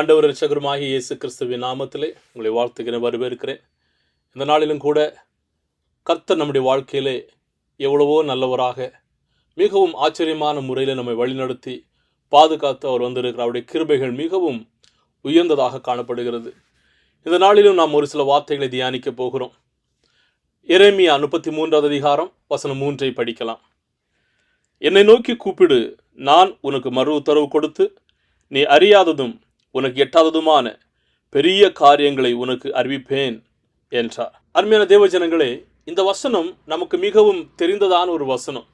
ஆண்டவர் இரட்சகருமாகிய இயேசு கிறிஸ்துவின் நாமத்திலே உங்களை வாழ்த்துகிறேன், வரவேற்கிறேன். இந்த நாளிலும் கூட கர்த்தர் நம்முடைய வாழ்க்கையிலே எவ்வளவோ நல்லவராக மிகவும் ஆச்சரியமான முறையில் நம்மை வழிநடத்தி பாதுகாத்து அவர் வந்திருக்கிறார். அவருடைய கிருபைகள் மிகவும் உயர்ந்ததாக காணப்படுகிறது. இந்த நாளிலும் நாம் ஒரு சில வார்த்தைகளை தியானிக்க போகிறோம். எரேமியா 33வது அதிகாரம் வசனம் 3 படிக்கலாம். என்னை நோக்கி கூப்பிடு, நான் உனக்கு மறு உத்தரவு கொடுத்து நீ அறியாததும் உனக்கு எட்டாததுமான பெரிய காரியங்களை உனக்கு அறிவிப்பேன் என்றார். அருமையான தேவஜனங்களே, இந்த வசனம் நமக்கு மிகவும் தெரிந்ததான ஒரு வசனம்.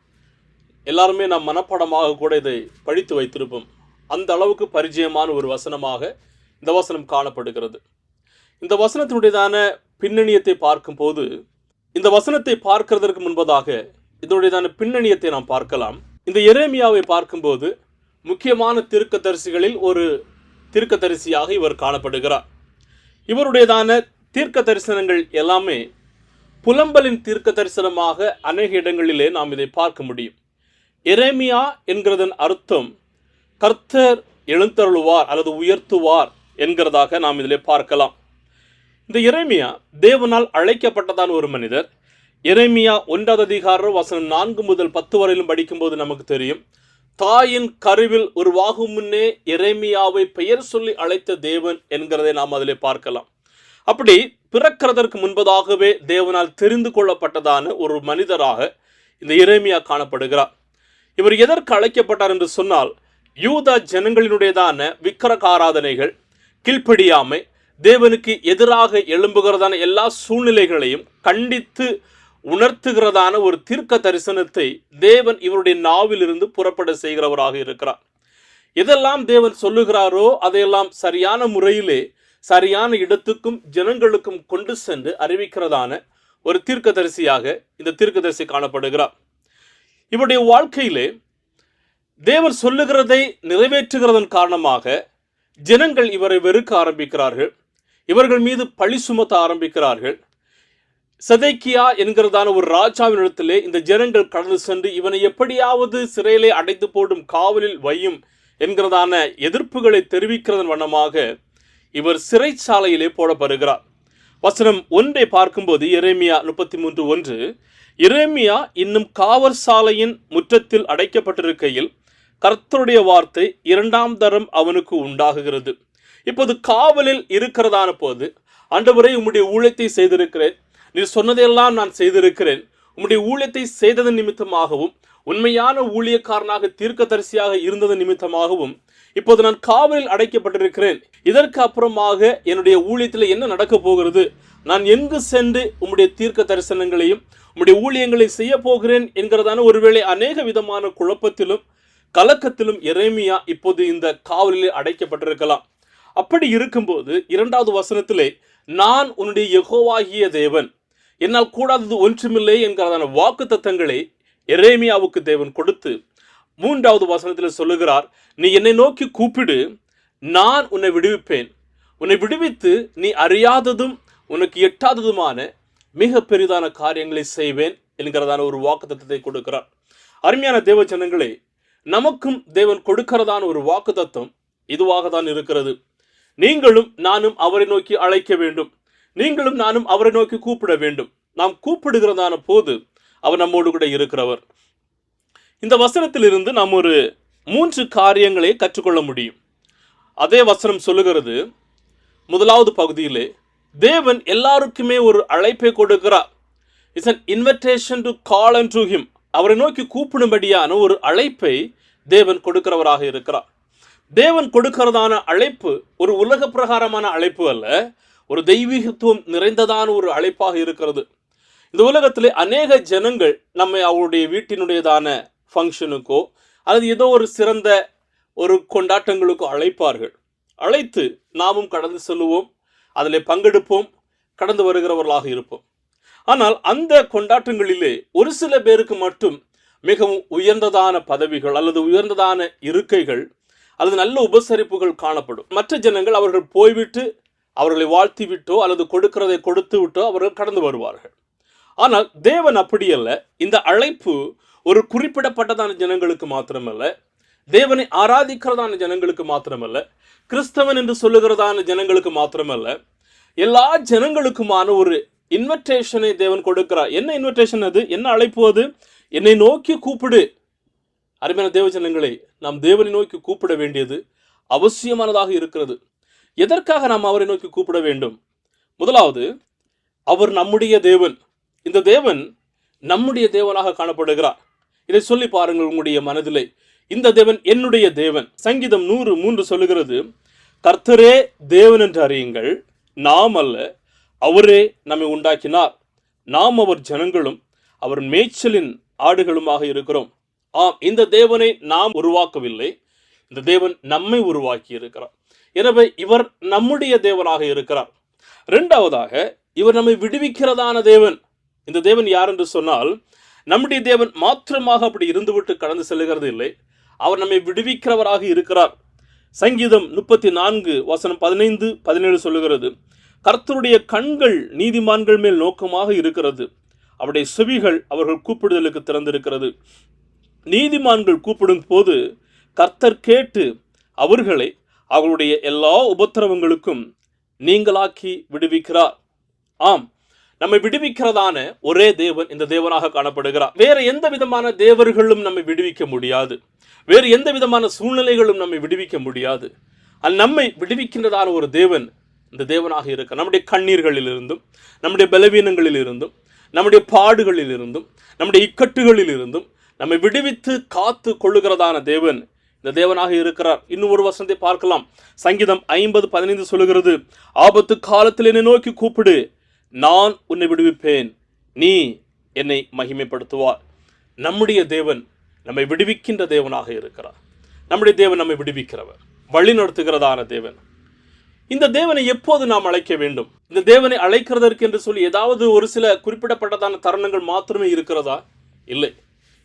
எல்லாருமே நாம் மனப்பாடமாக கூட இதை படித்து வைத்திருப்போம். அந்த அளவுக்கு பரிச்சயமான ஒரு வசனமாக இந்த வசனம் காணப்படுகிறது. இந்த வசனத்தினுடையதான பின்னணியத்தை பார்க்கும்போது, இந்த வசனத்தை பார்க்கிறதற்கு முன்பதாக இதனுடையதான பின்னணியத்தை நாம் பார்க்கலாம். இந்த எரேமியாவை பார்க்கும்போது முக்கியமான தீர்க்கதரிசிகளில் ஒரு தீர்க்கதரிசியாக இவர் காணப்படுகிறார். இவருடையதான தீர்க்க தரிசனங்கள் எல்லாமே புலம்பலின் தீர்க்க தரிசனமாக அநேக இடங்களிலே நாம் இதை பார்க்க முடியும். எரேமியா என்கிறதன் அர்த்தம் கர்த்தர் எழுந்தருளுவார் அல்லது உயர்த்துவார் என்கிறதாக நாம் இதிலே பார்க்கலாம். இந்த எரேமியா தேவனால் அழைக்கப்பட்டதான ஒரு மனிதர். எரேமியா 1வது அதிகாரம் வசனம் 4 முதல் 10 வரையிலும் படிக்கும்போது நமக்கு தெரியும், தாயின் கருவில் உருவாகும் முன்னே எரேமியாவை பெயர் சொல்லி அழைத்த தேவன் என்கிறதை நாம் அதிலே பார்க்கலாம். அப்படி பிறக்கிறதற்கு முன்பதாகவே தேவனால் தெரிந்து கொள்ளப்பட்டதான ஒரு மனிதராக இந்த எரேமியா காணப்படுகிறார். இவர் எதற்கு அழைக்கப்பட்டார் என்று சொன்னால், யூதா ஜனங்களினுடையதான விக்கிரக ஆராதனைகள், கீழ்ப்படியாமை, தேவனுக்கு எதிராக எழும்புகிறதான எல்லா சூழ்நிலைகளையும் கண்டித்து உணர்த்துகிறதான ஒரு தீர்க்க தரிசனத்தை தேவன் இவருடைய நாவிலிருந்து புறப்பட செய்கிறவராக இருக்கிறார். எதெல்லாம் தேவன் சொல்லுகிறாரோ அதையெல்லாம் சரியான முறையிலே சரியான இடத்துக்கும் ஜனங்களுக்கும் கொண்டு சென்று அறிவிக்கிறதான ஒரு தீர்க்கதரிசியாக இந்த தீர்க்கதரிசி காணப்படுகிறார். இவருடைய வாழ்க்கையிலே தேவன் சொல்லுகிறதை நிறைவேற்றுகிறதன் காரணமாக ஜனங்கள் இவரை வெறுக்க ஆரம்பிக்கிறார்கள். இவர்கள் மீது பழி சுமத்த ஆரம்பிக்கிறார்கள். செதேக்கியா என்கிறதான ஒரு ராஜாவின் இடத்திலே இந்த ஜனங்கள் கடந்து சென்று இவனை எப்படியாவது சிறையிலே அடைத்து போடும், காவலில் வையும் என்கிறதான எதிர்ப்புகளை தெரிவிக்கிறதன் வண்ணமாக இவர் சிறைச்சாலையிலே போடப்படுகிறார். வசனம் 1 பார்க்கும்போது எரேமியா 33:1, எரேமியா இன்னும் காவல் சாலையின் முற்றத்தில் அடைக்கப்பட்டிருக்கையில் கர்த்தருடைய வார்த்தை 2ஆம் தரம் அவனுக்கு உண்டாகுகிறது. இப்போது காவலில் இருக்கிறதான போது, ஆண்டவரே உம்முடைய ஊழியத்தை செய்திருக்கிறேன், நீர் சொன்னதையெல்லாம் நான் செய்திருக்கிறேன், உம்முடைய ஊழியத்தை செய்ததன் நிமித்தமாகவும் உண்மையான ஊழியக்காரனாக தீர்க்கதரிசியாக இருந்தது நிமித்தமாகவும் இப்போது நான் காவலில் அடைக்கப்பட்டிருக்கிறேன். இதற்கு அப்புறமாக என்னுடைய ஊழியத்தில் என்ன நடக்க போகிறது, நான் எங்கு சென்று உம்முடைய தீர்க்க தரிசனங்களையும் உம்முடைய ஊழியங்களை செய்ய போகிறேன் என்கிறதான ஒருவேளை அநேக விதமான குழப்பத்திலும் கலக்கத்திலும் எரேமியா இப்போது இந்த காவலில் அடைக்கப்பட்டிருக்கலாம். அப்படி இருக்கும்போது 2வது வசனத்திலே, நான் உன்னுடைய யெகோவாகிய தேவன், என்னால் கூடாதது ஒன்றுமில்லை என்கிறதான வாக்கு தத்தங்களை எரேமியாவுக்கு தேவன் கொடுத்து 3வது வசனத்தில் சொல்லுகிறார், நீ என்னை நோக்கி கூப்பிடு, நான் உன்னை விடுவிப்பேன், உன்னை விடுவித்து நீ அறியாததும் உனக்கு எட்டாததுமான மிக பெரிதான காரியங்களை செய்வேன் என்கிறதான ஒரு வாக்கு தத்தத்தை கொடுக்கிறார். அருமையான தேவ ஜனங்களே, நமக்கும் தேவன் கொடுக்கிறதான ஒரு வாக்கு தத்தம் இதுவாக தான் இருக்கிறது. நீங்களும் நானும் அவரை நோக்கி அழைக்க வேண்டும், நீங்களும் நானும் அவரை நோக்கி கூப்பிட வேண்டும். நாம் கூப்பிடுகிறதான போது அவர் நம்மோடு கூட இருக்கிறவர். இந்த வசனத்திலிருந்து நாம் ஒரு 3 காரியங்களை கற்றுக்கொள்ள முடியும். அதே வசனம் சொல்லுகிறது, 1வது பகுதியிலே தேவன் எல்லாருக்குமே ஒரு அழைப்பை கொடுக்கிறார். It's an invitation to call unto him. அவரை நோக்கி கூப்பிடும்படியான ஒரு அழைப்பை தேவன் கொடுக்கிறவராக இருக்கிறார். தேவன் கொடுக்கிறதான அழைப்பு ஒரு உலக பிரகாரமான அழைப்பு அல்ல, ஒரு தெய்வீகத்துவம் நிறைந்ததான ஒரு அழைப்பாக இருக்கிறது. இந்த உலகத்திலே அநேக ஜனங்கள் நம்மை அவருடைய வீட்டினுடையதான ஃபங்க்ஷனுக்கோ அல்லது ஏதோ ஒரு சிறந்த ஒரு கொண்டாட்டங்களுக்கோ அழைப்பார்கள். அழைத்து நாமும் கடந்து செல்லுவோம், அதில் பங்கெடுப்போம், கடந்து வருகிறவர்களாக இருப்போம். ஆனால் அந்த கொண்டாட்டங்களிலே ஒரு சில பேருக்கு மட்டும் மிகவும் உயர்ந்ததான பதவிகள் அல்லது உயர்ந்ததான இருக்கைகள் அல்லது நல்ல உபசரிப்புகள் காணப்படும். மற்ற ஜனங்கள் அவர்கள் போய்விட்டு அவர்களை வாழ்த்தி விட்டோ அல்லது கொடுக்கிறதை கொடுத்து விட்டோ அவர்கள் கடந்து வருவார்கள். ஆனால் தேவன் அப்படி அல்ல. இந்த அழைப்பு ஒரு குறிப்பிடப்பட்டதான ஜனங்களுக்கு மாத்திரமல்ல, தேவனை ஆராதிக்கிறதான ஜனங்களுக்கு மாத்திரமல்ல, கிறிஸ்தவன் என்று சொல்லுகிறதான ஜனங்களுக்கு மாத்திரமல்ல, எல்லா ஜனங்களுக்குமான ஒரு இன்விடேஷனை தேவன் கொடுக்கிறார். என்ன இன்விடேஷன் அது? என்ன அழைப்பு அது? என்னை நோக்கி கூப்பிடு. அருமையான தேவ ஜனங்களை, நாம் தேவனை நோக்கி கூப்பிட வேண்டியது அவசியமானதாக இருக்கிறது. எதற்காக நாம் அவரை நோக்கி கூப்பிட வேண்டும்? முதலாவது, அவர் நம்முடைய தேவன். இந்த தேவன் நம்முடைய தேவனாக காணப்படுகிறார். இதை சொல்லி பாருங்கள் உங்களுடைய மனதிலே, இந்த தேவன் என்னுடைய தேவன். சங்கீதம் 103 சொல்லுகிறது, கர்த்தரே தேவன் என்று அறியுங்கள், நாம் அல்ல, அவரே நம்மை உண்டாக்கினார், நாம் அவர் ஜனங்களும் அவர் மேய்ச்சலின் ஆடுகளுமாக இருக்கிறோம். ஆம், இந்த தேவனை நாம் உருவாக்கவில்லை, இந்த தேவன் நம்மை உருவாக்கி இருக்கிறார். எனவே இவர் நம்முடைய தேவனாக இருக்கிறார். இரண்டாவதாக, இவர் நம்மை விடுவிக்கிறதான தேவன். இந்த தேவன் யார் என்று சொன்னால், நம்முடைய தேவன் மாத்திரமாக அப்படி இருந்துவிட்டு கடந்து செல்லுகிறது இல்லை, அவர் நம்மை விடுவிக்கிறவராக இருக்கிறார். சங்கீதம் 34:15-17 சொல்லுகிறது, கர்த்தருடைய கண்கள் நீதிமான்கள் மேல் நோக்கமாக இருக்கிறது, அவருடைய செவிகள் அவர்கள் கூப்பிடுதலுக்கு திறந்திருக்கிறது. நீதிமான்கள் கூப்பிடும் போது கர்த்தர் கேட்டு அவர்களை அவர்களுடைய எல்லா உபத்திரவங்களுக்கும் நீங்களாக்கி விடுவிக்கிறார். ஆம், நம்மை விடுவிக்கிறதான ஒரே தேவன் இந்த தேவனாக காணப்படுகிறார். வேற எந்த விதமான தேவர்களும் நம்மை விடுவிக்க முடியாது. வேறு எந்த விதமான சூழ்நிலைகளும் நம்மை விடுவிக்க முடியாது. நம்மை விடுவிக்கின்றதான ஒரு தேவன் இந்த தேவனாக இருக்க, நம்முடைய கண்ணீர்களில் இருந்தும், நம்முடைய பலவீனங்களில் இருந்தும், நம்முடைய பாடுகளில் இருந்தும், நம்முடைய இக்கட்டுகளில் இருந்தும் நம்மை விடுவித்து காத்து கொள்ளுகிறதான தேவன் இந்த தேவனாக இருக்கிறார். இன்னும் ஒரு வசனத்தை பார்க்கலாம். சங்கீதம் 50:15 சொல்லுகிறது, ஆபத்து காலத்தில் என்னை நோக்கி கூப்பிடு, நான் உன்னை விடுவிப்பேன், நீ என்னை மகிமைப்படுத்துவார். நம்முடைய தேவன் நம்மை விடுவிக்கின்ற தேவனாக இருக்கிறார். நம்முடைய தேவன் நம்மை விடுவிக்கிறவர், வழி நடத்துகிறதான தேவன். இந்த தேவனை எப்போது நாம் அழைக்க வேண்டும்? இந்த தேவனை அழைக்கிறதற்கு என்று சொல்லி ஏதாவது ஒரு சில குறிப்பிடப்பட்டதான தருணங்கள் மாத்திரமே இருக்கிறதா? இல்லை.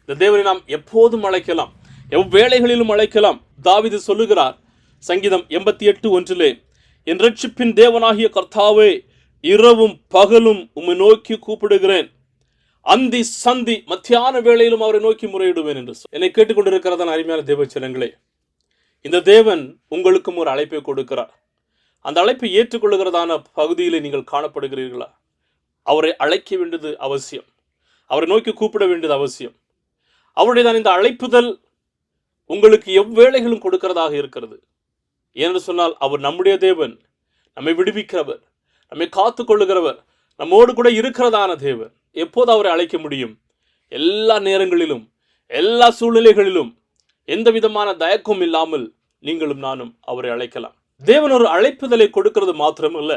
இந்த தேவனை நாம் எப்போதும் அழைக்கலாம், எவ்வேளைகளிலும் அழைக்கலாம். தாவீது சொல்லுகிறார் சங்கீதம் 88:1, என் ரட்சிப்பின் தேவனாகிய கர்த்தாவே, இரவும் பகலும் உம்மை நோக்கி கூப்பிடுகிறேன், அந்தி சந்தி மத்தியான வேளையிலும் அவரை நோக்கி முறையிடுவேன் என்று என்னை கேட்டுக்கொண்டிருக்கிறதான அருமையான தேவ ஜனங்களே, இந்த தேவன் உங்களுக்கும் ஒரு அழைப்பை கொடுக்கிறார். அந்த அழைப்பை ஏற்றுக்கொள்ளுகிறதான பகுதியில் நீங்கள் காணப்படுகிறீர்களா? அவரை அழைக்க வேண்டியது அவசியம், அவரை நோக்கி கூப்பிட வேண்டியது அவசியம். அவருடைய இந்த அழைப்புதல் உங்களுக்கு எவ்வேளைகளும் கொடுக்கிறதாக இருக்கிறது. ஏனென்று சொன்னால், அவர் நம்முடைய தேவன், நம்மை விடுவிக்கிறவர், நம்மை காத்து கொள்ளுகிறவர், நம்மோடு கூட இருக்கிறதான தேவன். எப்போது அவரை அழைக்க முடியும்? எல்லா நேரங்களிலும், எல்லா சூழ்நிலைகளிலும், எந்த விதமான தயக்கம் இல்லாமல் நீங்களும் நானும் அவரை அழைக்கலாம். தேவன் ஒரு அழைப்புதலை கொடுக்கிறது மாத்திரமல்ல,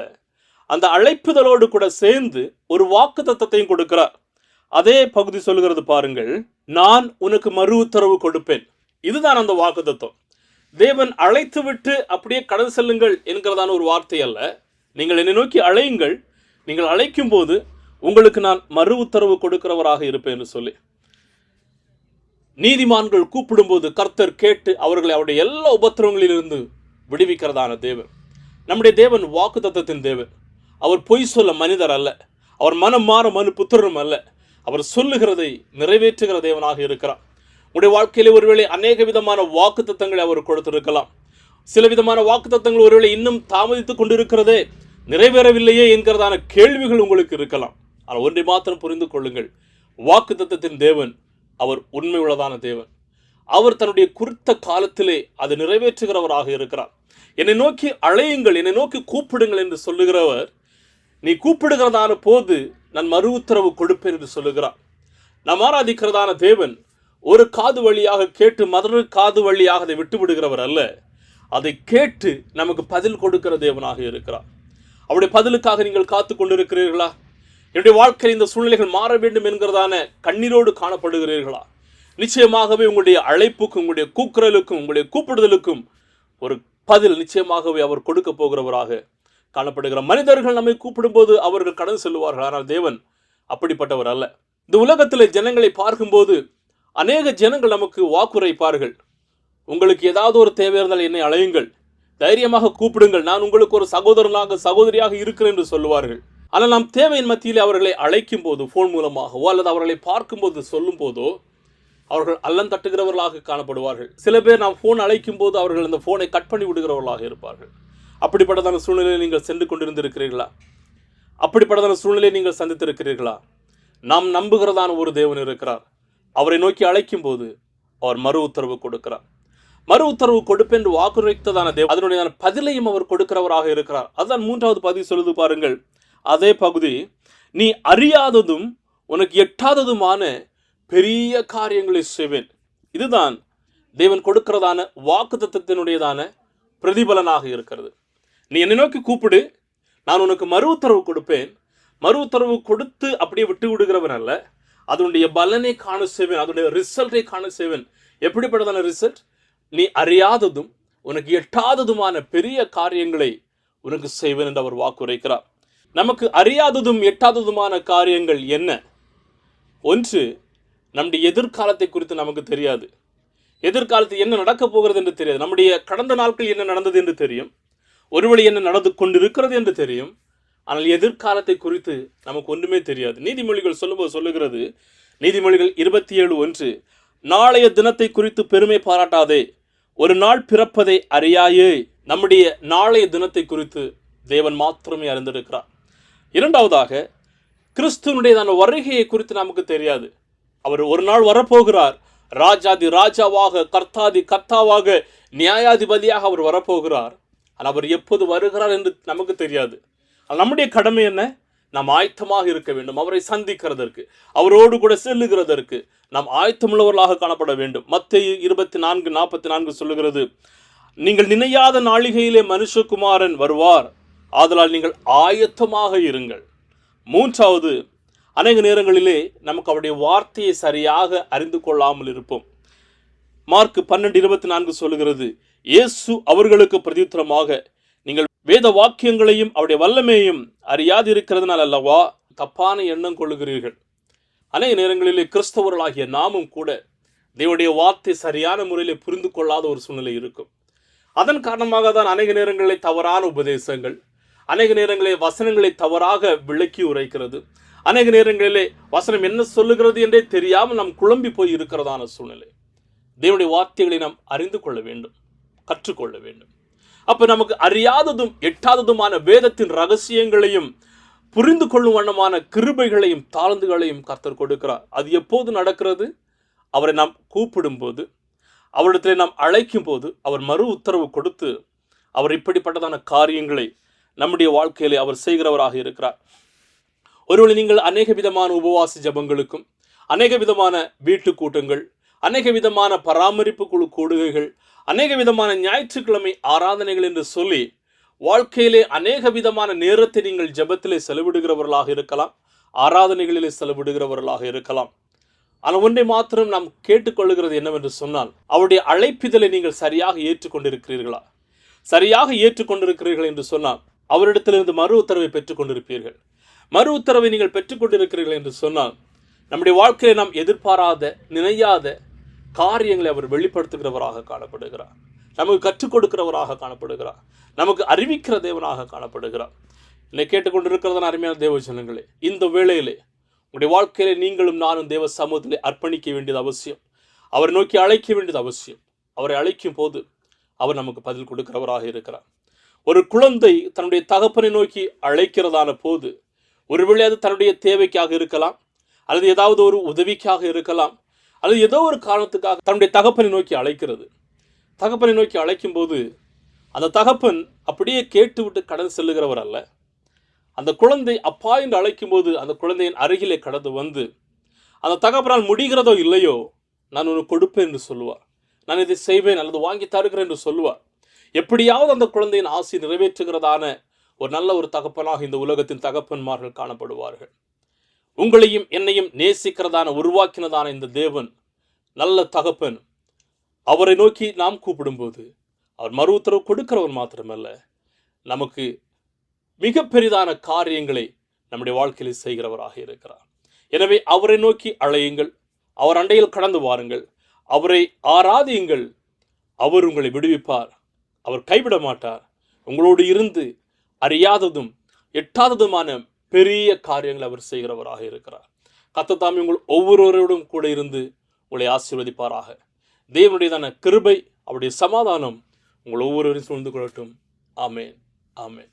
அந்த அழைப்புதலோடு கூட சேர்ந்து ஒரு வாக்குத்தத்தத்தையும் கொடுக்கிறார். அதே பகுதி சொல்லுகிறது பாருங்கள், நான் உனக்கு மறு உத்தரவு கொடுப்பேன். இதுதான் அந்த வாக்குத்தத்தம். தேவன் அழைத்து விட்டு அப்படியே கடந்து செல்லுங்கள் என்கிறதான ஒரு வார்த்தை அல்ல. நீங்கள் என்னை நோக்கி அழையுங்கள், நீங்கள் அழைக்கும் போது உங்களுக்கு நான் மறு உத்தரவு கொடுக்கிறவராக இருப்பேன் என்று சொல்லி, நீதிமான்கள் கூப்பிடும்போது கர்த்தர் கேட்டு அவர்களை அவருடைய எல்லா உபத்திரவங்களிலிருந்து விடுவிக்கிறதான தேவன். நம்முடைய தேவன் வாக்குத்தத்தத்தின் தேவன். அவர் பொய் சொல்ல மனிதர் அல்ல, அவர் மனம் மாற மனு புத்திரரும் அல்ல. அவர் சொல்லுகிறதை நிறைவேற்றுகிற தேவனாக இருக்கிறார். உடைய வாழ்க்கையிலே ஒருவேளை அநேக விதமான வாக்குத்தத்தங்களை அவர் கொடுத்திருக்கலாம். சில விதமான வாக்குத்தத்தங்கள் ஒருவேளை இன்னும் தாமதித்துக் கொண்டிருக்கிறதே, நிறைவேறவில்லையே என்கிறதான கேள்விகள் உங்களுக்கு இருக்கலாம். ஆனால் ஒன்றை மாத்திரம் புரிந்து கொள்ளுங்கள், வாக்குத்தத்தத்தின் தேவன் அவர் உண்மை உள்ளதான தேவன். அவர் தன்னுடைய குறித்த காலத்திலே அதை நிறைவேற்றுகிறவராக இருக்கிறார். என்னை நோக்கி அழையுங்கள், என்னை நோக்கி கூப்பிடுங்கள் என்று சொல்லுகிறவர், நீ கூப்பிடுகிறதான போது நான் மறு உத்தரவு கொடுப்பேன் என்று சொல்லுகிறார். நாம் ஆராதிக்கிறதான தேவன் ஒரு காது வழியாக கேட்டு மற்றொரு காது வழியாக அதை விட்டு விடுகிறவர் அல்ல. அதை கேட்டு நமக்கு பதில் கொடுக்கிற தேவனாக இருக்கிறார். அவருடைய பதிலுக்காக நீங்கள் காத்து கொண்டிருக்கிறீர்களா? என்னுடைய வாழ்க்கையில் இந்த சூழ்நிலைகள் மாற வேண்டும் என்கிறதான கண்ணீரோடு காணப்படுகிறீர்களா? நிச்சயமாகவே உங்களுடைய அழைப்புக்கும், உங்களுடைய கூக்குரலுக்கும், உங்களுடைய கூப்பிடுதலுக்கும் ஒரு பதில் நிச்சயமாகவே அவர் கொடுக்க போகிறவராக காணப்படுகிற. மனிதர்கள் நம்மை கூப்பிடும்போது அவர்கள் கடந்து செல்வார்கள், ஆனால் தேவன் அப்படிப்பட்டவர் அல்ல. இந்த உலகத்தில் ஜனங்களை பார்க்கும்போது அநேக ஜனங்கள் நமக்கு வாக்குரைப்பார்கள். உங்களுக்கு ஏதாவது ஒரு தேவை இருந்தால் என்னை அழையுங்கள், தைரியமாக கூப்பிடுங்கள், நான் உங்களுக்கு ஒரு சகோதரனாக சகோதரியாக இருக்கிறேன் என்று சொல்லுவார்கள். ஆனால் நாம் தேவையின் மத்தியிலே அவர்களை அழைக்கும் போது, போன் மூலமாகவோ அல்லது அவர்களை பார்க்கும்போது சொல்லும் போதோ, அவர்கள் அல்லம் தட்டுகிறவர்களாக காணப்படுவார்கள். சில பேர் நாம் ஃபோன் அழைக்கும் போது அவர்கள் அந்த ஃபோனை கட் பண்ணி விடுகிறவர்களாக இருப்பார்கள். அப்படிப்பட்டதான சூழ்நிலையில் நீங்கள் சென்று கொண்டிருந்திருக்கிறீர்களா? அப்படிப்பட்டதான சூழ்நிலையை நீங்கள் சந்தித்திருக்கிறீர்களா? நாம் நம்புகிறதான ஒரு தேவன் இருக்கிறார். அவரை நோக்கி அழைக்கும் போது அவர் மறு உத்தரவு கொடுக்கிறார். மறு உத்தரவு கொடுப்பேன் என்று வாக்குரைத்ததான தேவன் அதனுடைய பதிலையும் அவர் கொடுக்கிறவராக இருக்கிறார். அதுதான் 3வது பகுதி சொல்லுது பாருங்கள். அதே பகுதி, நீ அறியாததும் உனக்கு எட்டாததுமான பெரிய காரியங்களை செய்வேன். இதுதான் தேவன் கொடுக்கிறதான வாக்குத்தத்தத்தினுடையதான பிரதிபலனாக இருக்கிறது. நீ என்னை நோக்கி கூப்பிடு, நான் உனக்கு மறு உத்தரவு கொடுப்பேன். மறு உத்தரவு கொடுத்து அப்படியே விட்டு விடுகிறவன் அல்ல, அதனுடைய பலனை காண செய்வேன், அதனுடைய ரிசல்ட்டை காண செய்வேன். எப்படிப்பட்டதான ரிசல்ட்? நீ அறியாததும் உனக்கு எட்டாததுமான பெரிய காரியங்களை உனக்கு செய்வேன் என்று அவர் வாக்குரைக்கிறார். நமக்கு அறியாததும் எட்டாததுமான காரியங்கள் என்ன? ஒன்று, நம்முடைய எதிர்காலத்தை குறித்து நமக்கு தெரியாது. எதிர்காலத்தில் என்ன நடக்கப் போகிறது என்று தெரியாது. நம்முடைய கடந்த நாட்கள் என்ன நடந்தது என்று தெரியும், ஒருவேளை என்ன நடந்து கொண்டிருக்கிறது என்று தெரியும். ஆனால் எதிர்காலத்தை குறித்து நமக்கு ஒன்றுமே தெரியாது. நீதிமொழிகள் சொல்லுகிறது, நீதிமொழிகள் 27:1, நாளைய தினத்தை குறித்து பெருமை பாராட்டாதே, ஒரு நாள் பிறப்பதை அறியாயே. நம்முடைய நாளைய தினத்தை குறித்து தேவன் மாத்திரமே அறிந்திருக்கிறார். இரண்டாவதாக, கிறிஸ்துவனுடையதான வருகையை குறித்து நமக்கு தெரியாது. அவர் ஒரு நாள் வரப்போகிறார், ராஜாதி ராஜாவாக, கர்த்தாதி கர்த்தாவாக, நியாயாதிபதியாக அவர் வரப்போகிறார். ஆனால் அவர் எப்போது வருகிறார் என்று நமக்கு தெரியாது. நம்முடைய கடமை என்ன? நாம் ஆயத்தமாக இருக்க வேண்டும். அவரை சந்திக்கிறதற்கு, அவரோடு கூட செல்லுகிறதற்கு நாம் ஆயத்தமுள்ளவர்களாக காணப்பட வேண்டும். மத்தேயு 24:44 சொல்லுகிறது, நீங்கள் நினையாத நாளிகையிலே மனுஷகுமாரன் வருவார், ஆதலால் நீங்கள் ஆயத்தமாக இருங்கள். மூன்றாவது, அநேக நேரங்களிலே நமக்கு அவருடைய வார்த்தையை சரியாக அறிந்து கொள்ளாமல் இருப்போம். மார்க் 12:24 சொல்லுகிறது, இயேசு அவர்களுக்கு பிரதியுத்தரமாக, நீங்கள் வேத வாக்கியங்களையும் அவருடைய வல்லமையையும் அறியாதிருக்கிறதுனால் அல்லவா தப்பான எண்ணம் கொள்ளுகிறீர்கள். அநேக நேரங்களிலே கிறிஸ்தவர்களாகிய நாமும் கூட தேவனுடைய வார்த்தை சரியான முறையில் புரிந்து கொள்ளாத ஒரு சூழ்நிலை இருக்கும். அதன் காரணமாக தான் அநேக நேரங்களில் தவறான உபதேசங்கள், அநேக நேரங்களிலே வசனங்களை தவறாக விளக்கி உரைக்கிறது, அநேக நேரங்களிலே வசனம் என்ன சொல்லுகிறது என்றே தெரியாமல் நாம் குழம்பி போய் இருக்கிறதான சூழ்நிலை. தேவனுடைய வார்த்தைகளை நாம் அறிந்து கொள்ள வேண்டும், கற்றுக்கொள்ள வேண்டும். அப்ப நமக்கு அறியாததும் எட்டாததுமான வேதத்தின் ரகசியங்களையும் புரிந்து கொள்ளும் வண்ணமான கிருபைகளையும் தாழ்ந்துகளையும் கர்த்தர் கொடுக்கிறார். அது எப்போது நடக்கிறது? அவரை நாம் கூப்பிடும் போது, அவரிடத்தில் நாம் அழைக்கும் போது அவர் மறு உத்தரவு கொடுத்து அவர் இப்படிப்பட்டதான காரியங்களை நம்முடைய வாழ்க்கையிலே அவர் செய்கிறவராக இருக்கிறார். ஒருவேளை நீங்கள் அநேக விதமான உபவாச ஜபங்களுக்கும், அநேக விதமான வீட்டு கூட்டங்கள், அநேக விதமான பராமரிப்பு குழு கூடுகைகள், அநேக விதமான ஞாயிற்றுக்கிழமை ஆராதனைகள் என்று சொல்லி வாழ்க்கையிலே அநேக விதமான நேரத்தை நீங்கள் ஜெபத்திலே செலவிடுகிறவர்களாக இருக்கலாம், ஆராதனைகளிலே செலவிடுகிறவர்களாக இருக்கலாம். ஆனால் ஒன்றை மாத்திரம் நாம் கேட்டுக்கொள்ளுகிறது என்னவென்று சொன்னால், அவருடைய அழைப்பிதழை நீங்கள் சரியாக ஏற்றுக்கொண்டிருக்கிறீர்களா? சரியாக ஏற்றுக்கொண்டிருக்கிறீர்கள் என்று சொன்னால் அவரிடத்திலிருந்து மறு உத்தரவை பெற்றுக்கொண்டிருப்பீர்கள். மறு உத்தரவை நீங்கள் பெற்றுக்கொண்டிருக்கிறீர்கள் என்று சொன்னால் நம்முடைய வாழ்க்கையை நாம் எதிர்பாராத, நினையாத காரியங்களை அவர் வெளிப்படுத்துகிறவராக காணப்படுகிறார். நமக்கு கற்றுக் கொடுக்கிறவராக காணப்படுகிறார். நமக்கு அறிவிக்கிற தேவனாக காணப்படுகிறார். என்னை கேட்டுக்கொண்டிருக்கிறதான அருமையான தேவ ஜனங்களே, இந்த வேளையிலே உங்களுடைய வாழ்க்கையிலே நீங்களும் நானும் தேவ சமூகத்திலே அர்ப்பணிக்க வேண்டியது அவசியம். அவரை நோக்கி அழைக்க வேண்டியது அவசியம். அவரை அழைக்கும் போது அவர் நமக்கு பதில் கொடுக்கிறவராக இருக்கிறார். ஒரு குழந்தை தன்னுடைய தகப்பனை நோக்கி அழைக்கிறதான போது, ஒருவேளை அது தன்னுடைய தேவைக்காக இருக்கலாம், அல்லது ஏதாவது ஒரு உதவிக்காக இருக்கலாம், அல்லது ஏதோ ஒரு காரணத்துக்காக தன்னுடைய தகப்பனை நோக்கி அழைக்கிறது. தகப்பனை நோக்கி அழைக்கும் போது அந்த தகப்பன் அப்படியே கேட்டுவிட்டு கடந்து செல்லுகிறவர் அல்ல. அந்த குழந்தை அப்பா என்று அழைக்கும் போது அந்த குழந்தையின் அருகிலே கடந்து வந்து அந்த தகப்பனால் முடிகிறதோ இல்லையோ, நான் உனக்கு கொடுப்பேன் என்று சொல்லுவார். நான் இதை செய்வேன் அல்லது வாங்கி தருகிறேன் என்று சொல்லுவார். எப்படியாவது அந்த குழந்தையின் ஆசை நிறைவேற்றுகிறதான ஒரு நல்ல ஒரு தகப்பனாக இந்த உலகத்தின் தகப்பன்மார்கள் காணப்படுவார்கள். உங்களையும் என்னையும் நேசிக்கிறதான, உருவாக்கினதான இந்த தேவன் நல்ல தகப்பன். அவரை நோக்கி நாம் கூப்பிடும்போது அவர் மறு உத்தரவு கொடுக்கிறவர் மாத்திரமல்ல, நமக்கு மிக பெரிதான காரியங்களை நம்முடைய வாழ்க்கையில் செய்கிறவராக இருக்கிறார். எனவே அவரை நோக்கி அழையுங்கள், அவர் அண்டையில் கடந்து வாருங்கள், அவரை ஆராதியுங்கள். அவர் உங்களை விடுவிப்பார், அவர் கைவிட மாட்டார். உங்களோடு இருந்து அறியாததும் எட்டாததுமான பெரிய காரியங்களை அவர் செய்கிறவராக இருக்கிறார். கர்த்தர் தாமே உங்கள் ஒவ்வொருவரோடும் கூட இருந்து உங்களை ஆசீர்வதிப்பாராக. தேவனுடையதான கிருபை, அவருடைய சமாதானம் உங்கள் ஒவ்வொருவரையும் சூழ்ந்து கொள்ளட்டும். ஆமென். ஆமென்.